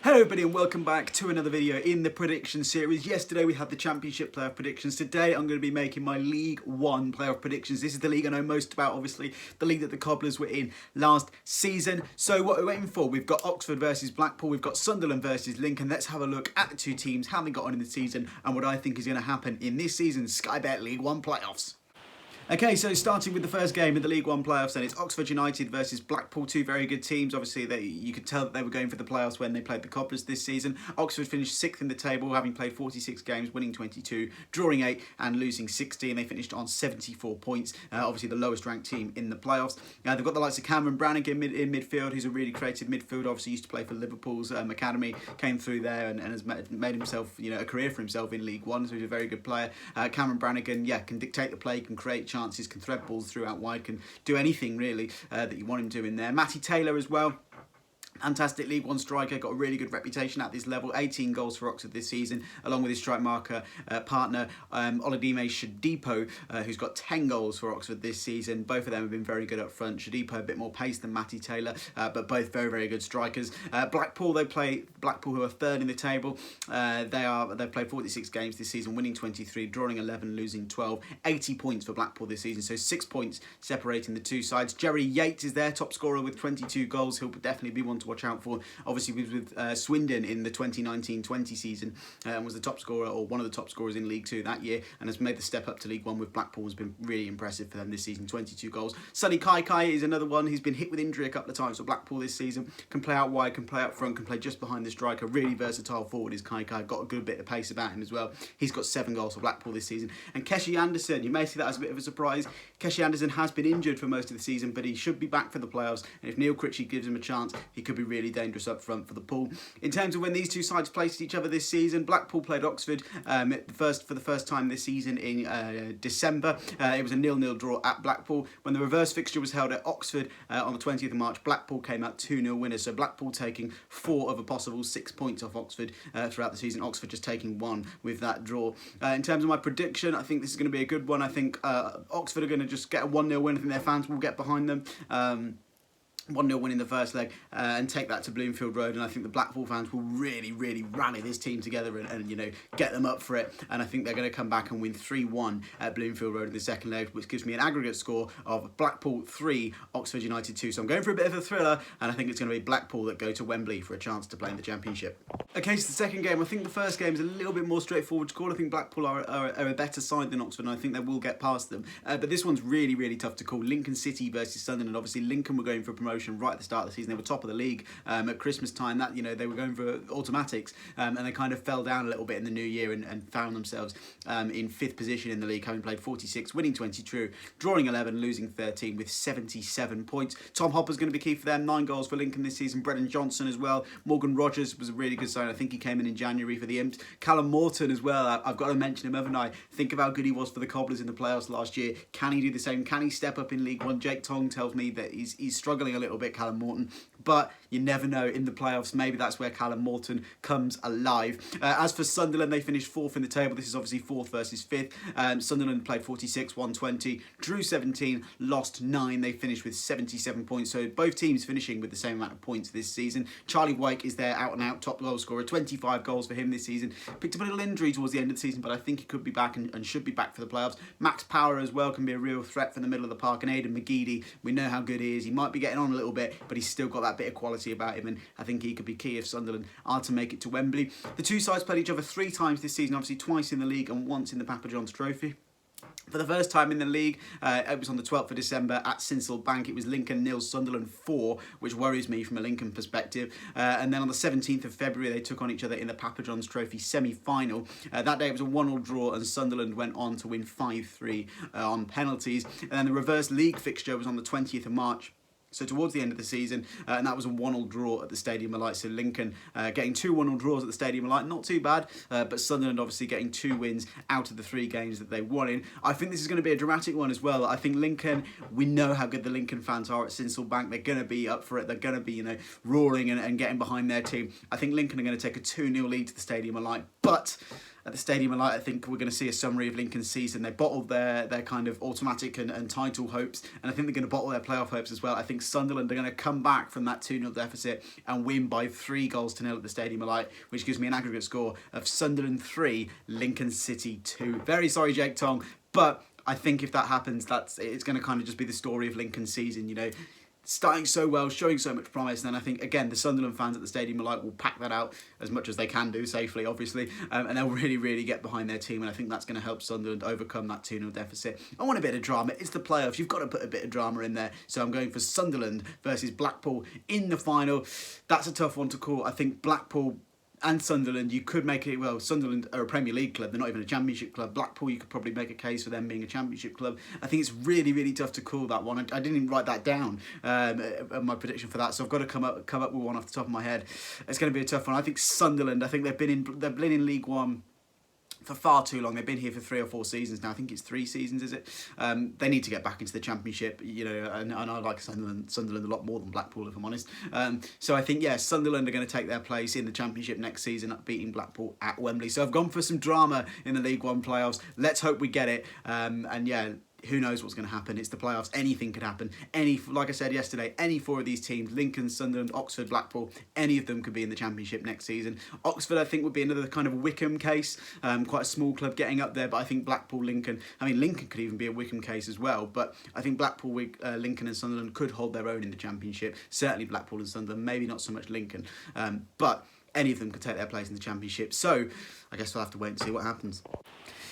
Hello everybody and welcome back to another video in the prediction series. Yesterday we had the Championship playoff predictions. Today I'm going to be making my League One playoff predictions. This is the league I know most about, obviously, the league that the Cobblers were in last season. So what we're waiting for, we've got Oxford versus Blackpool, we've got Sunderland versus Lincoln. Let's have a look at the two teams, how they got on in the season and what I think is going to happen in this season's Sky Bet League One playoffs. Okay, so starting with the first game in the League One playoffs, then it's Oxford United versus Blackpool, two very good teams. Obviously, you could tell that they were going for the playoffs when they played the Cobblers this season. Oxford finished 6th in the table, having played 46 games, winning 22, drawing 8 and losing 16. They finished on 74 points, obviously the lowest ranked team in the playoffs. They've got the likes of Cameron Brannigan in midfield, who's a really creative midfielder. Obviously used to play for Liverpool's academy, came through there and has made himself, a career for himself in League One, so he's a very good player. Cameron Brannigan, can dictate the play, can create chances, can thread balls throughout wide, can do anything really that you want him doing there. Matty Taylor as well. Fantastic League One striker, got a really good reputation at this level. 18 goals for Oxford this season, along with his strike marker partner Oladime Shodipo, who's got 10 goals for Oxford this season. Both of them have been very good up front. Shodipo a bit more pace than Matty Taylor, but both very, very good strikers. Blackpool, they play Blackpool, who are third in the table. They've played 46 games this season, winning 23, drawing 11, losing 12. 80 points for Blackpool this season, so 6 points separating the two sides. Jerry Yates is their top scorer with 22 goals. He'll definitely be one to watch out for. Obviously, he was with Swindon in the 2019-20 season and was the top scorer, or one of the top scorers in League Two that year, and has made the step up to League One with Blackpool. Has been really impressive for them this season. 22 goals. Sonny Kai is another one. He's been hit with injury a couple of times for Blackpool this season. Can play out wide, can play up front, can play just behind the striker. Really versatile forward is Kai. Got a good bit of pace about him as well. He's got 7 goals for Blackpool this season. And Keshi Anderson, you may see that as a bit of a surprise. Keshi Anderson has been injured for most of the season, but he should be back for the playoffs. And if Neil Critchley gives him a chance, he could be really dangerous up front for the pool. In terms of when these two sides placed each other this season, Blackpool played Oxford for the first time this season in December. It was a 0-0 draw at Blackpool. When the reverse fixture was held at Oxford on the 20th of March, Blackpool came out 2-0 winners. So Blackpool taking 4 of a possible 6 points off Oxford throughout the season. Oxford just taking 1 with that draw. In terms of my prediction, I think this is going to be a good one. I think Oxford are going to just get a 1-0 win. I think their fans will get behind them. 1-0 win in the first leg and take that to Bloomfield Road, and I think the Blackpool fans will really, really rally this team together and get them up for it, and I think they're going to come back and win 3-1 at Bloomfield Road in the second leg, which gives me an aggregate score of Blackpool 3, Oxford United 2. So I'm going for a bit of a thriller, and I think it's going to be Blackpool that go to Wembley for a chance to play in the Championship. Okay, so the second game, I think the first game is a little bit more straightforward to call. I think Blackpool are a better side than Oxford, and I think they will get past them, but this one's really, really tough to call. Lincoln City versus Sunderland. Obviously Lincoln were going for promotion right at the start of the season. They were top of the league at Christmas time. That they were going for automatics, and they kind of fell down a little bit in the new year and found themselves in 5th position in the league, having played 46, winning 22, drawing 11, losing 13 with 77 points. Tom Hopper's going to be key for them. 9 goals for Lincoln this season. Brendan Johnson as well. Morgan Rogers was a really good sign. I think he came in January for the Imps. Callum Morton as well. I've got to mention him, haven't I? Think of how good he was for the Cobblers in the playoffs last year. Can he do the same? Can he step up in League One? Jake Tong tells me that he's struggling a little bit, Callum Morton, but you never know in the playoffs. Maybe that's where Callum Morton comes alive. As for Sunderland, they finished 4th in the table. This is obviously 4th versus 5th. Sunderland played 46, won 20, drew 17, lost 9. They finished with 77 points. So both teams finishing with the same amount of points this season. Charlie Wyke is their out-and-out top goal scorer. 25 goals for him this season. Picked up a little injury towards the end of the season, but I think he could be back and should be back for the playoffs. Max Power as well can be a real threat from the middle of the park. And Aidan McGeady, we know how good he is. He might be getting on a little bit, but he's still got that bit of quality about him, and I think he could be key if Sunderland are to make it to Wembley. The two sides played each other 3 times this season, obviously twice in the league and once in the Papa John's Trophy. For the first time in the league, it was on the 12th of December at Sincil Bank. It was Lincoln 0, Sunderland 4, which worries me from a Lincoln perspective. And then on the 17th of February, they took on each other in the Papa John's Trophy semi-final. That day it was a 1-1 draw, and Sunderland went on to win 5-3 on penalties. And then the reverse league fixture was on the 20th of March. So towards the end of the season, and that was a 1-1 draw at the Stadium of Light. So Lincoln getting 2 1-1 draws at the Stadium of Light, not too bad, but Sunderland obviously getting 2 wins out of the 3 games that they won in. I think this is going to be a dramatic one as well. I think Lincoln, we know how good the Lincoln fans are at Sincil Bank. They're going to be up for it. They're going to be, roaring and getting behind their team. I think Lincoln are going to take a 2-0 lead to the Stadium of Light, But at the Stadium of Light, I think we're going to see a summary of Lincoln's season. They bottled their kind of automatic and title hopes, and I think they're going to bottle their playoff hopes as well. I think Sunderland are going to come back from that 2-0 deficit and win by 3-0 at the Stadium of Light, which gives me an aggregate score of Sunderland 3, Lincoln City 2. Very sorry, Jake Tong, but I think if that happens, it's going to kind of just be the story of Lincoln's season, you know. Starting so well, showing so much promise, and then I think, again, the Sunderland fans at the Stadium of Light will pack that out as much as they can do, safely, obviously, and they'll really, really get behind their team, and I think that's going to help Sunderland overcome that 2-0 deficit. I want a bit of drama. It's the playoffs. You've got to put a bit of drama in there, so I'm going for Sunderland versus Blackpool in the final. That's a tough one to call. I think Blackpool and Sunderland, you could make it, well, Sunderland are a Premier League club, they're not even a Championship club. Blackpool, you could probably make a case for them being a Championship club. I think it's really, really tough to call that one. I didn't even write that down, my prediction for that, so I've got to come up with one off the top of my head. It's going to be a tough one. I think Sunderland, I think they've been in League One for far too long. They've been here for 3 or 4 seasons now. I think it's 3 seasons, is it? They need to get back into the Championship, you know, and I like Sunderland a lot more than Blackpool, if I'm honest. So I think, yeah, Sunderland are going to take their place in the Championship next season, beating Blackpool at Wembley. So I've gone for some drama in the League One playoffs. Let's hope we get it. And yeah, who knows what's going to happen? It's the playoffs. Anything could happen. Like I said yesterday, any 4 of these teams, Lincoln, Sunderland, Oxford, Blackpool, any of them could be in the Championship next season. Oxford, I think, would be another kind of Wickham case. Quite a small club getting up there, but I think Blackpool, Lincoln, I mean, Lincoln could even be a Wickham case as well, but I think Blackpool, Lincoln and Sunderland could hold their own in the Championship. Certainly Blackpool and Sunderland, maybe not so much Lincoln, but any of them could take their place in the Championship. So I guess we'll have to wait and see what happens.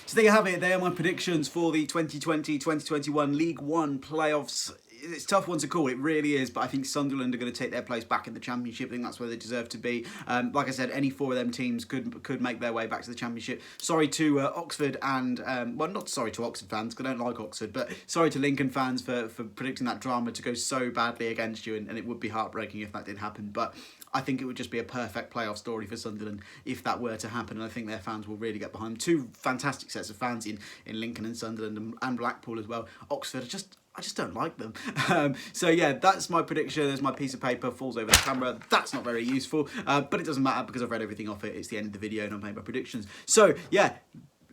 So there you have it. They are my predictions for the 2020-2021 League One playoffs. It's a tough one to call, it really is, but I think Sunderland are going to take their place back in the Championship. I think that's where they deserve to be. Like I said, any 4 of them teams could make their way back to the Championship. Sorry to Oxford and, well, not sorry to Oxford fans, because I don't like Oxford, but sorry to Lincoln fans for predicting that drama to go so badly against you, and it would be heartbreaking if that did happen, but I think it would just be a perfect playoff story for Sunderland if that were to happen, and I think their fans will really get behind them. 2 fantastic sets of fans in Lincoln and Sunderland and Blackpool as well. Oxford, I just don't like them. So yeah, that's my prediction. There's my piece of paper, falls over the camera. That's not very useful, but it doesn't matter because I've read everything off it. It's the end of the video and I've made my predictions. So yeah,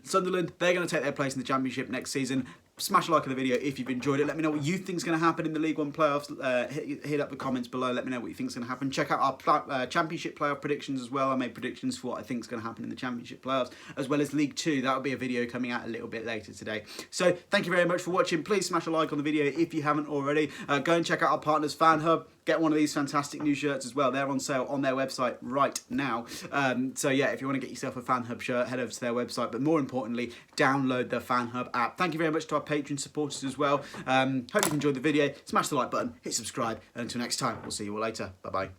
Sunderland, they're going to take their place in the Championship next season. Smash a like on the video if you've enjoyed it. Let me know what you think is going to happen in the League One playoffs. Hit up the comments below. Let me know what you think is going to happen. Check out our Championship playoff predictions as well. I made predictions for what I think is going to happen in the Championship playoffs, as well as League 2. That will be a video coming out a little bit later today. So thank you very much for watching. Please smash a like on the video if you haven't already. Go and check out our partners Fan Hub. Get one of these fantastic new shirts as well. They're on sale on their website right now. So yeah, if you want to get yourself a Fan Hub shirt, head over to their website. But more importantly, download the Fan Hub app. Thank you very much to our Patreon supporters as well. Hope you've enjoyed the video. Smash the like button, hit subscribe, and until next time, we'll see you all later. Bye-bye.